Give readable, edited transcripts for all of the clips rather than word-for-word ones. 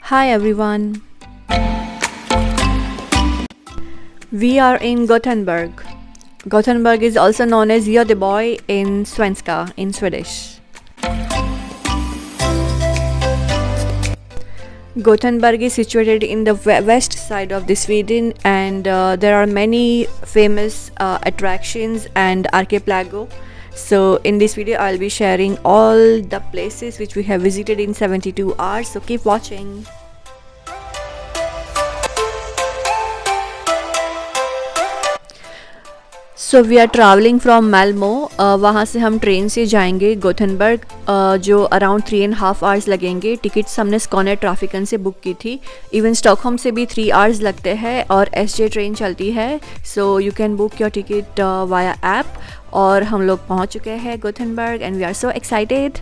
Hi everyone. We are in Gothenburg. Gothenburg is also known as Göteborg in Svenska in Swedish. Gothenburg is situated in the west side of the Sweden, and there are many famous attractions and archipelago. So in this video I'll be sharing all the places which we have visited in 72 hours, so keep watching. So we are travelling from Malmo. वहाँ से हम train से जाएंगे Gothenburg, जो around 3.5 hours लगेंगे। Tickets हमने स्कॉनर ट्राफिकन से book की थी। इवन स्टॉकहोम से भी 3 आवर्स लगते हैं और एसजे ट्रेन चलती है, so you can book your ticket via app. और हम लोग पहुँच चुके हैं Gothenburg and we are so excited.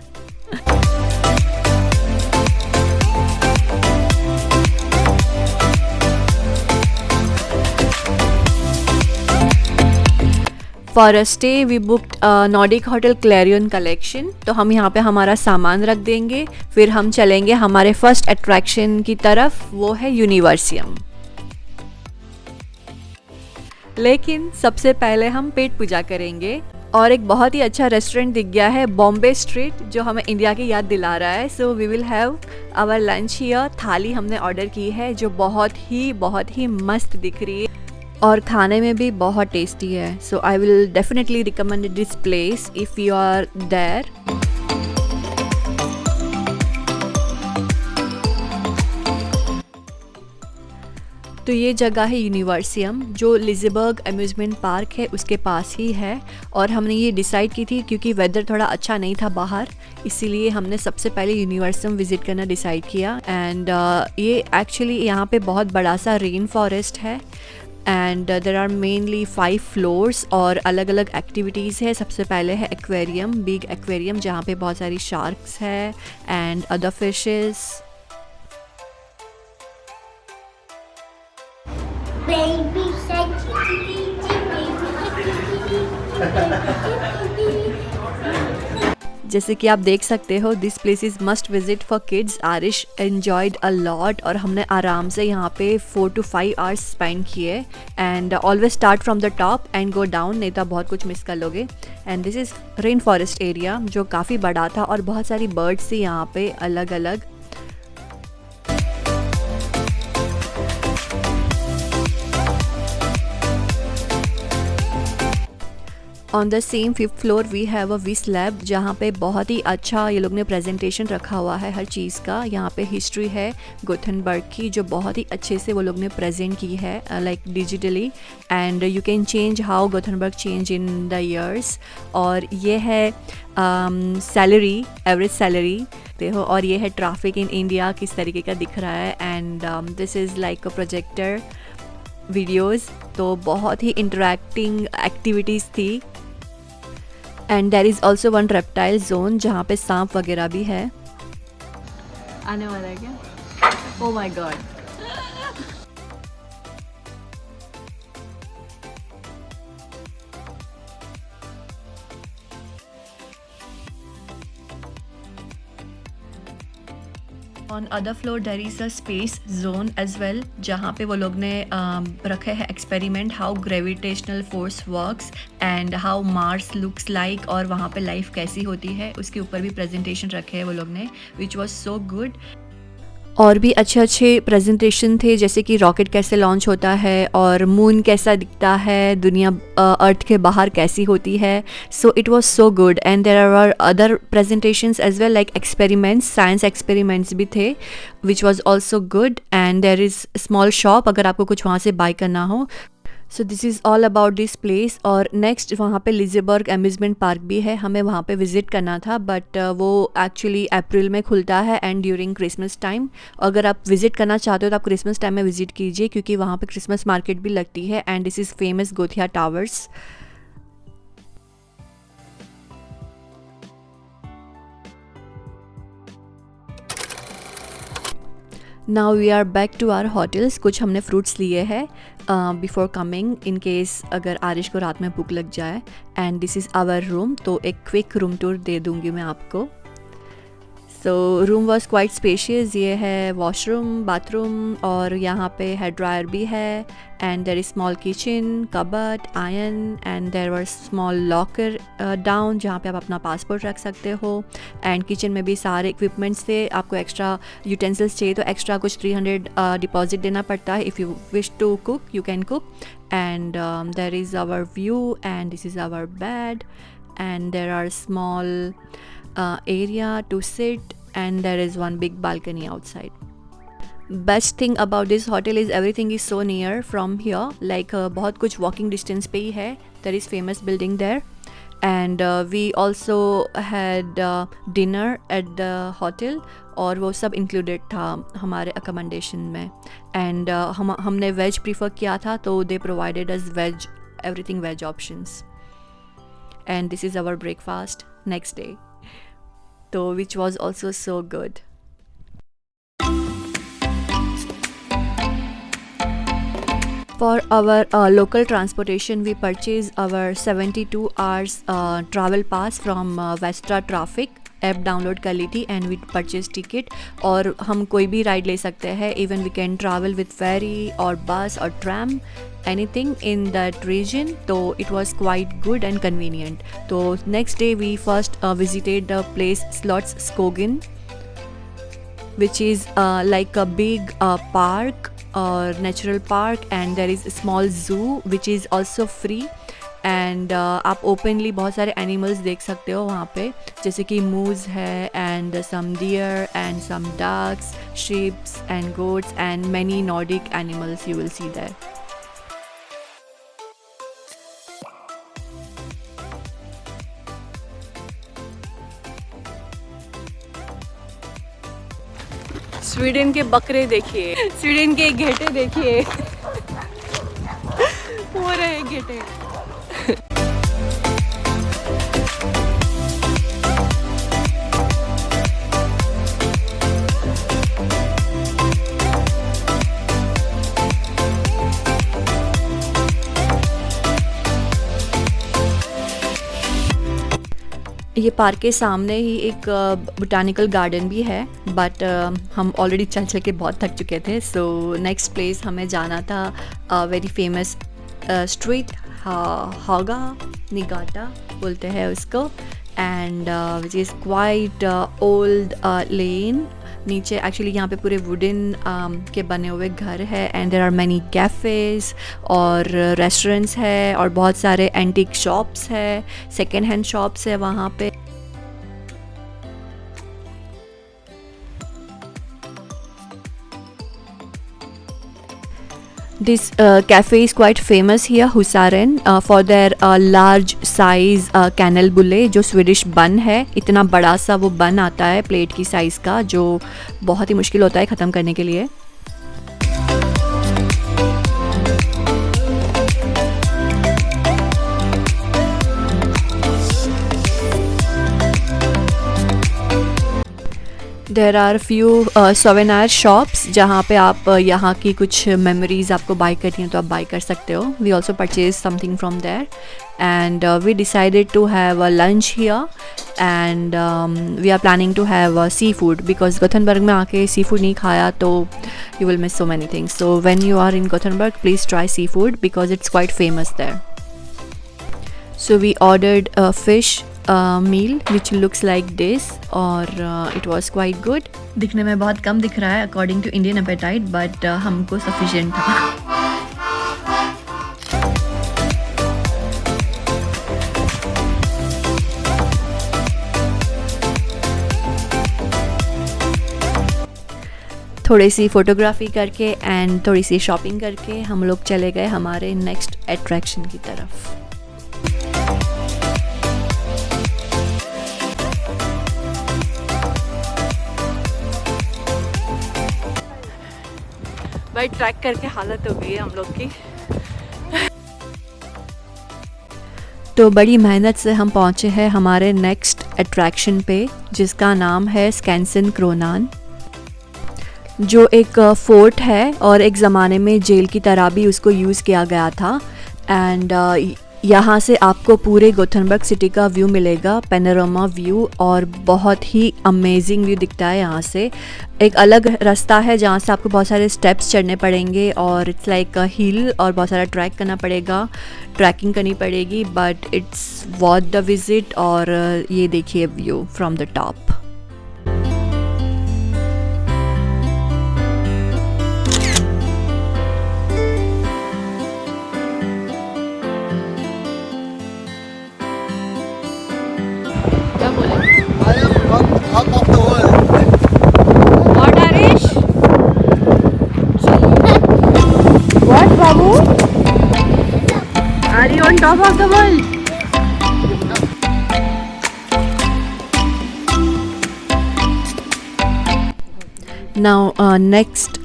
For a stay we booked Nordic hotel Clarion Collection. तो हम यहाँ पे हमारा सामान रख देंगे, फिर हम चलेंगे हमारे फर्स्ट अट्रैक्शन की तरफ, वो है यूनिवर्सियम। लेकिन सबसे पहले हम पेट पूजा करेंगे और एक बहुत ही अच्छा रेस्टोरेंट दिख गया है, बॉम्बे स्ट्रीट, जो हमें इंडिया की याद दिला रहा है। So we will have our lunch here. Thali हमने ऑर्डर की है जो बहुत ही मस्त दिख रही है और खाने में भी बहुत टेस्टी है। So I will definitely recommend this place if you are there. तो ये जगह है यूनिवर्सियम, जो लिज़ेबर्ग अम्यूज़मेंट पार्क है उसके पास ही है। और हमने ये डिसाइड की थी क्योंकि वेदर थोड़ा अच्छा नहीं था बाहर, इसीलिए हमने सबसे पहले यूनिवर्सियम विज़िट करना डिसाइड किया। एंड ये एक्चुअली यहाँ पे बहुत बड़ा सा रेन फॉरेस्ट है and there are mainly 5 floors और अलग अलग एक्टिविटीज़ है। सबसे पहले है एक्वेरियम, बिग एक्वेरियम, जहाँ पे बहुत सारी शार्क्स है एंड अदर फिशेस। जैसे कि आप देख सकते हो, this place is must visit for kids. Aarish enjoyed a lot और हमने आराम से यहाँ पे 4 to 5 आवर्स स्पेंड किए। And always start from the top and go down, नहीं तो बहुत कुछ मिस कर लोगे। And this is rain forest area, जो काफ़ी बड़ा था और बहुत सारी बर्ड्स थी यहाँ पे अलग अलग। On the same 5th floor we have a vis lab, जहाँ पे बहुत ही अच्छा ये लोग ने प्रेजेंटेशन रखा हुआ है हर चीज़ का। यहाँ पे हिस्ट्री है गोथनबर्ग की, जो बहुत ही अच्छे से वो लोग ने प्रेजेंट की है like digitally. And you can change how Gothenburg change in the years. और ये है सैलरी, एवरेज सैलरी देखो। और ये है ट्रैफिक इन इंडिया किस तरीके का दिख रहा है। And this is like a projector videos, तो बहुत ही इंटरेक्टिंग एक्टिविटीज़ थी। And there is also one reptile zone, जहाँ पे सांप वगैरह भी है। आने वाला है क्या? Oh my god. On other floor there is a space zone as well, जहाँ पे वो लोग ने रखे हैं experiment how gravitational force works and how Mars looks like, और वहाँ पे लाइफ कैसी होती है उसके ऊपर भी प्रेजेंटेशन रखे हैं वो लोग ने, विच वॉज सो गुड। और भी अच्छे अच्छे प्रेजेंटेशन थे, जैसे कि रॉकेट कैसे लॉन्च होता है और मून कैसा दिखता है, दुनिया अर्थ के बाहर कैसी होती है। So it was so good. And there are other presentations as well, like experiments, science experiments भी थे, which was also good. And there is small shop अगर आपको कुछ वहाँ से बाय करना हो। So this is all about this place. और नेक्स्ट वहाँ पे लिज़ेबर्ग अम्यूज़मेंट पार्क भी है, हमें वहाँ पे विज़िट करना था, बट वो एक्चुअली अप्रैल में खुलता है एंड ड्यूरिंग क्रिसमस टाइम। अगर आप विज़िट करना चाहते हो तो आप क्रिसमस टाइम में विज़िट कीजिए, क्योंकि वहाँ पे क्रिसमस मार्केट भी लगती है। And this is famous Gothia Towers. Now we are back to our hotels. कुछ हमने फ्रूट्स लिए हैं बिफोर कमिंग, इन केस अगर आरिश को रात में भूख लग जाए। And this is our room, तो एक क्विक रूम टूर दे दूँगी मैं आपको। So room was quite spacious. ये है वॉशरूम, बाथरूम, और यहाँ पे हेयर ड्रायर भी है, and there is small kitchen, cupboard, iron, and there were small locker down जहाँ पे आप अपना पासपोर्ट रख सकते हो। एंड किचन में भी सारे इक्विपमेंट्स थे। आपको एक्स्ट्रा यूटेंसिल्स चाहिए तो एक्स्ट्रा कुछ 300 डिपॉजिट देना पड़ता है। If you wish to cook you can cook. And there is our view, and this is our bed, and there are small area to sit, and there is one big balcony outside. Best thing about this hotel is everything is so near from here, like बहुत कुछ walking distance पे ही है. There is famous building there, and we also had dinner at the hotel, और वो सब included था हमारे accommodation में. And हमने veg prefer किया था तो they provided us veg, everything veg options. And this is our breakfast next day, so which was also so good. For our local transportation, we purchased our 72 hours travel pass from Vestra Traffic app download कर ली थी, and we purchase ticket, और हम कोई भी ride ले सकते हैं. Even we can travel with ferry और बस और tram, anything in that region. So it was quite good and convenient. So next day we first visited the place Slots Skogen, which is like a big park or natural park, and there is a small zoo which is also free. And आप openly बहुत सारे animals देख सकते हो वहाँ पे, जैसे कि मूज है, and some deer, and some ducks, sheeps and goats, and many Nordic animals you will see there. Sweden के बकरे देखिए, स्वीडन के घेटे देखिए. हो रहे घेटे. ये पार्क के सामने ही एक बोटानिकल गार्डन भी है, बट हम ऑलरेडी चल चल के बहुत थक चुके थे. सो नेक्स्ट प्लेस हमें जाना था very famous street, Haga Nygata बोलते हैं उसको, and which is quite old lane. नीचे एक्चुअली यहाँ पे पूरे वुडन के बने हुए घर है, and there are many cafes और रेस्टोरेंट्स है, और बहुत सारे एंटीक शॉप्स है, सेकेंड हैंड शॉप्स है वहाँ पे. This cafe is quite famous here, Husaren, for their large size canal bulle, जो स्वीडिश बन है. इतना बड़ा सा वो बन आता है प्लेट की साइज़ का, जो बहुत ही मुश्किल होता है ख़त्म करने के लिए. There are few souvenir shops जहाँ पे आप यहाँ की कुछ मेमोरीज आपको बाई करनी है तो आप बाई कर सकते हो. We also purchase something from there, and we decided to have a lunch here, and we are planning to have sea food, because Gothenburg में आके सी फूड नहीं खाया तो you will miss so many things. So when you are in Gothenburg please try sea food because it's quite famous there. So we ordered fish meal which looks like this, और it was quite good. दिखने में बहुत कम दिख रहा है according to Indian appetite, but हमको sufficient था. थोड़ी सी फ़ोटोग्राफी करके एंड थोड़ी सी शॉपिंग करके हम लोग चले गए हमारे नेक्स्ट अट्रैक्शन की तरफ. भाई ट्रैक करके हालत हो गई है हम लोग की. तो बड़ी मेहनत से हम पहुँचे हैं हमारे नेक्स्ट अट्रैक्शन पे, जिसका नाम है स्कैंसन क्रोनान, जो एक फोर्ट है और एक ज़माने में जेल की तरह भी उसको यूज़ किया गया था. एंड यहाँ से आपको पूरे गोथनबर्ग सिटी का व्यू मिलेगा, पैनोरामा व्यू, और बहुत ही अमेजिंग व्यू दिखता है यहाँ से। एक अलग रास्ता है जहाँ से आपको बहुत सारे स्टेप्स चढ़ने पड़ेंगे और इट्स लाइक अ हिल, और बहुत सारा ट्रैक करना पड़ेगा, ट्रैकिंग करनी पड़ेगी, but it's worth the visit. और ये देखिए व्यू फ्रॉम द टॉप। क्या बोले? I am from top of the world. What, Arish? What, Babu? Are you on top of the world? Now next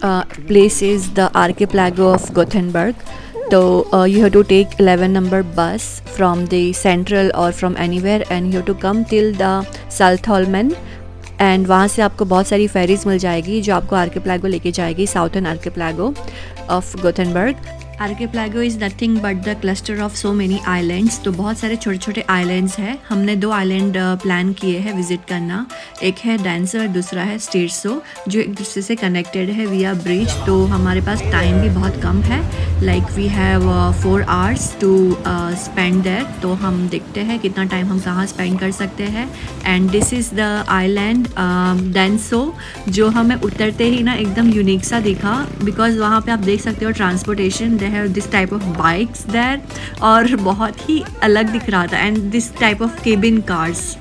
place is the archipelago of Gothenburg. So you have to take 11 number bus from the central or from anywhere, and you have to come till the Saltholmen, and वहाँ से आपको बहुत सारी fairies मिल जाएगी जो आपको archipelago लेके जाएगी, southern archipelago of Gothenburg. Archipelago is nothing but the cluster of so many islands. तो बहुत सारे छोटे छोटे आइलैंड्स हैं। हमने 2 आइलैंड प्लान किए हैं विज़िट करना। एक है डैंसर, दूसरा है स्टेरसो, जो एक दूसरे से कनेक्टेड है विया ब्रिज। तो हमारे पास टाइम भी बहुत कम है, like we have 4 hours to spend there. तो हम देखते हैं कितना टाइम हम कहाँ स्पेंड कर सकते हैं। And this is the island Danso, जो हमें उतरते ही ना एकदम यूनिक सा दिखा, बिकॉज वहाँ पे आप देख सकते हो transportation, they have this type of bikes there, और बहुत ही अलग दिख रहा था। And this type of cabin cars.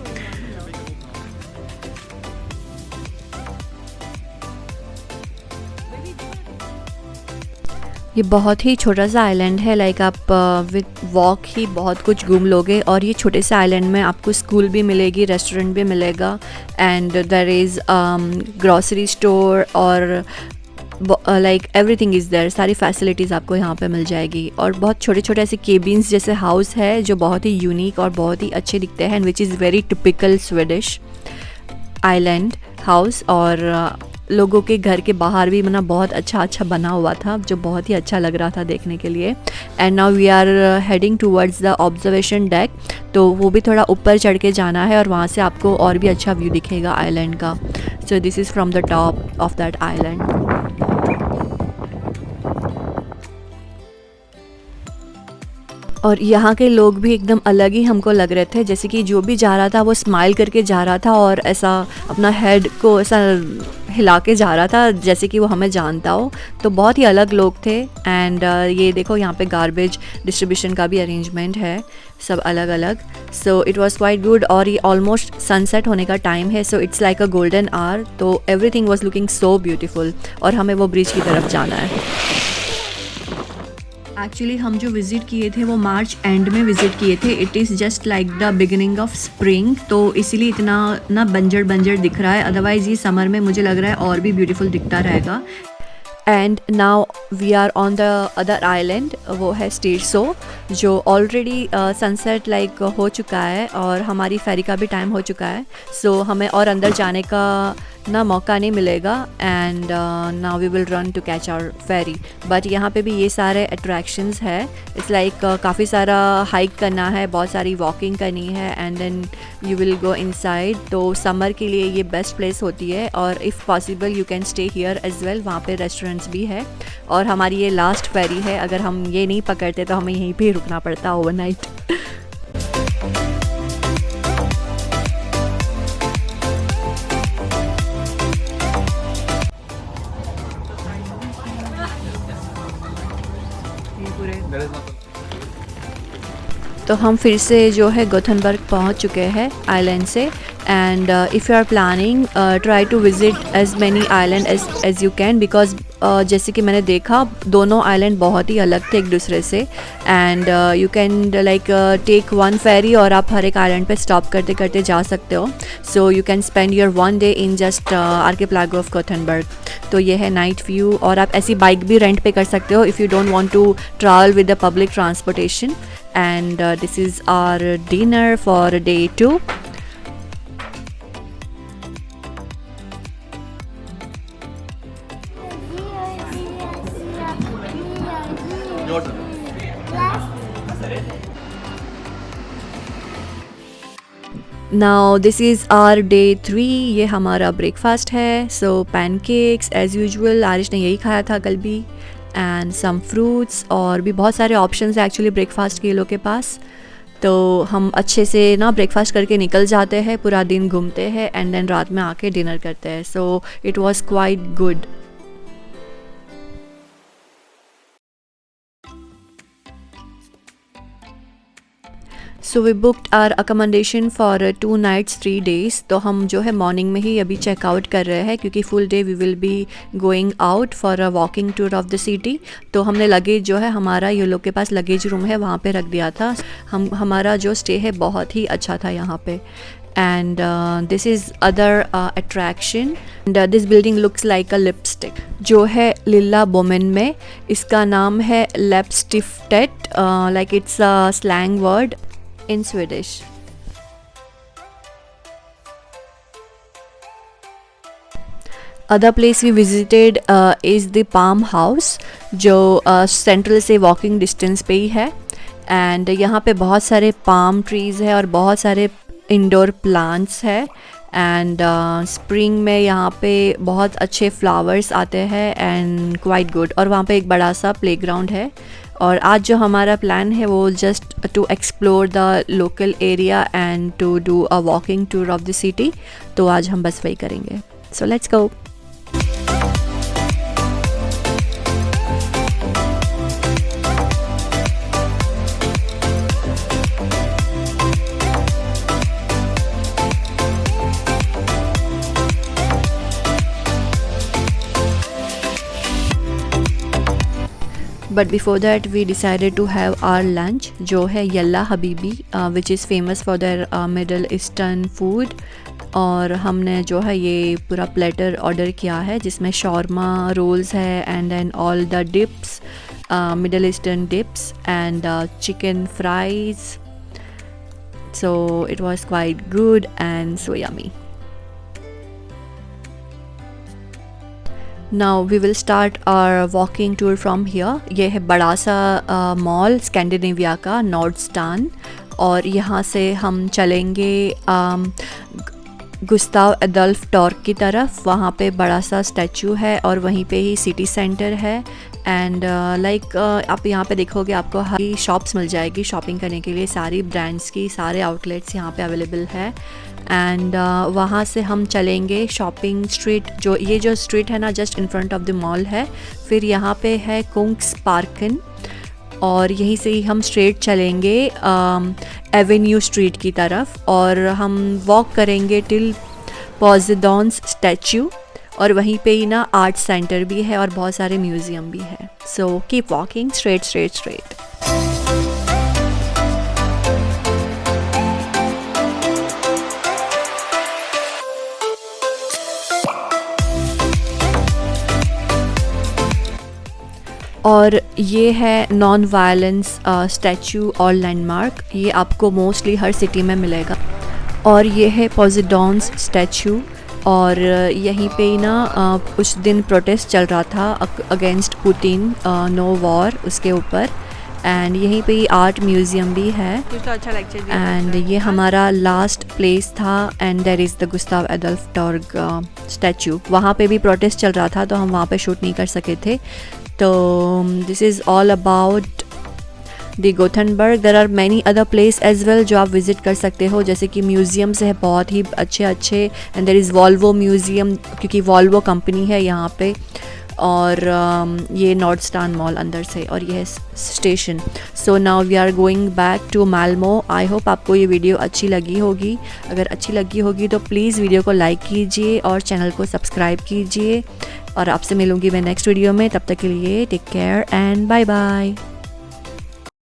ये बहुत ही छोटा सा आइलैंड है, लाइक आप विद वॉक ही बहुत कुछ घूम लोगे। और ये छोटे से आइलैंड में आपको स्कूल भी मिलेगी, रेस्टोरेंट भी मिलेगा, and there is grocery store, और लाइक एवरीथिंग इज़ देयर। सारी फैसिलिटीज़ आपको यहाँ पे मिल जाएगी। और बहुत छोटे छोटे ऐसे केबिन्स जैसे हाउस है जो बहुत ही यूनिक और बहुत ही अच्छे दिखते हैं, which is very typical Swedish island house. और लोगों के घर के बाहर भी मतलब बहुत अच्छा बना हुआ था, जो बहुत ही अच्छा लग रहा था देखने के लिए। And now we are heading towards the observation deck. तो वो भी थोड़ा ऊपर चढ़ के जाना है, और वहाँ से आपको और भी अच्छा व्यू दिखेगा आइलैंड का। सो this is from the top of that island. और यहाँ के लोग भी एकदम अलग ही हमको लग रहे थे, जैसे कि जो भी जा रहा था वो स्माइल करके जा रहा था, और ऐसा अपना हेड को ऐसा हिला के जा रहा था जैसे कि वो हमें जानता हो। तो बहुत ही अलग लोग थे। एंड ये देखो यहाँ पे गार्बेज डिस्ट्रीब्यूशन का भी अरेंजमेंट है, सब अलग अलग। So it was quite good. और ये ऑलमोस्ट सनसेट होने का टाइम है, so it's like a golden hour. तो everything was looking so beautiful. और हमें वो ब्रिज की तरफ जाना है। एक्चुअली हम जो विज़िट किए थे वो मार्च एंड में विज़िट किए थे। It is just like the beginning of spring, तो इसीलिए इतना ना बंजर दिख रहा है। अदरवाइज़ ये समर में मुझे लग रहा है और भी ब्यूटीफुल दिखता रहेगा। And now we are on the other island, वो है स्टेरसो, जो ऑलरेडी सनसेट लाइक हो चुका है, और हमारी फेरी का भी टाइम हो चुका है। सो हमें और अंदर जाने का ना मौका नहीं मिलेगा। And now we will run to catch our ferry. But यहाँ पे भी ये सारे अट्रैक्शंस है। इट्स लाइक काफ़ी सारा हाइक करना है, बहुत सारी वॉकिंग करनी है, and then you will go inside. तो समर के लिए ये बेस्ट प्लेस होती है, और if possible you can stay here as well. वहाँ पे रेस्टोरेंट्स भी है। और हमारी ये लास्ट फेरी है, अगर हम ये नहीं पकड़ते तो हमें यहीं पे रुकना पड़ता ओवरनाइट। तो हम फिर से जो है गोथनबर्ग पहुंच चुके हैं आइलैंड से। And if you are planning try to visit as many island as you can, because जैसे कि मैंने देखा दोनों आइलैंड बहुत ही अलग थे एक दूसरे से। And you can like take one ferry, और आप हर एक आइलैंड पे स्टॉप करते करते जा सकते हो। So you can spend your 1 day in just archipelago of Gothenburg. तो ये है नाइट व्यू। और आप ऐसी बाइक भी रेंट पे कर सकते हो if you don't want to travel with the public transportation. And this is our dinner for day 2। Now this is our day 3, ये हमारा ब्रेकफास्ट है. So pancakes as usual, Aarish ने यही खाया था कल भी, एंड सम फ्रूट्स, और भी बहुत सारे ऑप्शंस हैं एक्चुअली ब्रेकफास्ट के ये लोग के पास. तो हम अच्छे से ना ब्रेकफास्ट करके निकल जाते हैं, पूरा दिन घूमते हैं एंड देन रात में आके डिनर करते हैं. So it was quite good. So we booked our accommodation for 2 nights 3 days. तो हम जो है मॉर्निंग में ही अभी चेकआउट कर रहे हैं क्योंकि full day we will be going out for a walking tour of the city. तो हमने लगेज जो है हमारा, ये लोग के पास लगेज रूम है, वहाँ पे रख दिया था. हमारा जो स्टे है बहुत ही अच्छा था यहाँ पे. And this is other attraction, and this building looks like a lipstick, जो है लिल्ला बोमेन में. इसका नाम है Läppstiftet, like it's a slang word in Swedish. Other place we visited is the Palm House, जो सेंट्रल से वॉकिंग डिस्टेंस पे ही है. एंड यहाँ पे बहुत सारे पाम ट्रीज़ है और बहुत सारे इंडोर प्लांट्स है. एंड स्प्रिंग में यहाँ पे बहुत अच्छे फ्लावर्स आते हैं एंड क्वाइट गुड. और वहाँ पे एक बड़ा सा प्लेग्राउंड है. और आज जो हमारा प्लान है वो just to explore the local area and to do a walking tour of the city. तो आज हम बस वही करेंगे. So let's go. But before that we decided to have our lunch, जो है Yalla Habibi, which is famous for their Middle Eastern food. और हमने जो है ये पूरा प्लेटर ऑर्डर किया है जिसमें शॉर्मा रोल्स है and then all the dips, Middle Eastern dips and chicken fries. So it was quite good and so yummy. Now we will start our walking tour from here. ये है बड़ा सा mall Scandinavia का, नॉर्डस्टान. और यहाँ से हम चलेंगे गुस्ताव एडोल्फ टॉर्क की तरफ. वहाँ पे बड़ा सा स्टैचू है और वहीं पे ही सिटी सेंटर है. एंड लाइक आप यहाँ पे देखोगे आपको हर शॉप्स मिल जाएगी शॉपिंग करने के लिए. सारी ब्रांड्स की सारे आउटलेट्स यहाँ पे अवेलेबल है. एंड वहाँ से हम चलेंगे शॉपिंग स्ट्रीट. जो स्ट्रीट है ना just in front of the mall है. फिर यहाँ पे है कुंग्स पार्कन और यहीं से ही हम स्ट्रेट चलेंगे एवेन्यू स्ट्रीट की तरफ. और हम वॉक करेंगे टिल पोसेडॉन्स स्टैचू. और वहीं पे ही ना आर्ट सेंटर भी है और बहुत सारे म्यूज़ियम भी है. So keep walking straight straight straight. और ये है नॉन वायलेंस स्टैचू और लैंडमार्क. ये आपको मोस्टली हर सिटी में मिलेगा. और ये है पोसेडॉन्स स्टैचू. और यहीं पे ही ना कुछ दिन प्रोटेस्ट चल रहा था अगेंस्ट पुतिन, नो वॉर, उसके ऊपर. एंड यहीं पे ही आर्ट म्यूज़ियम भी है. तो अच्छा लेक्चर दिया. एंड ये हमारा लास्ट प्लेस था and there is the Gustav Adolf torg statue. वहाँ पे भी प्रोटेस्ट चल रहा था तो हम वहाँ पे शूट नहीं कर सके थे. तो this is all about the Gothenburg. There are many other place as well जो आप विज़िट कर सकते हो, जैसे कि म्यूज़ियम्स है बहुत ही अच्छे अच्छे. And there is Volvo museum क्योंकि वॉल्वो कंपनी है यहाँ पे. और ये नॉर्डस्टान मॉल अंदर से. और ये है station. So now we are going back to Malmo. I hope आपको ये वीडियो अच्छी लगी होगी. अगर अच्छी लगी होगी तो प्लीज़ वीडियो को लाइक कीजिए और चैनल को सब्सक्राइब कीजिए. और आपसे मिलूँगी मैं नेक्स्ट वीडियो में. तब तक के लिए take care and bye bye.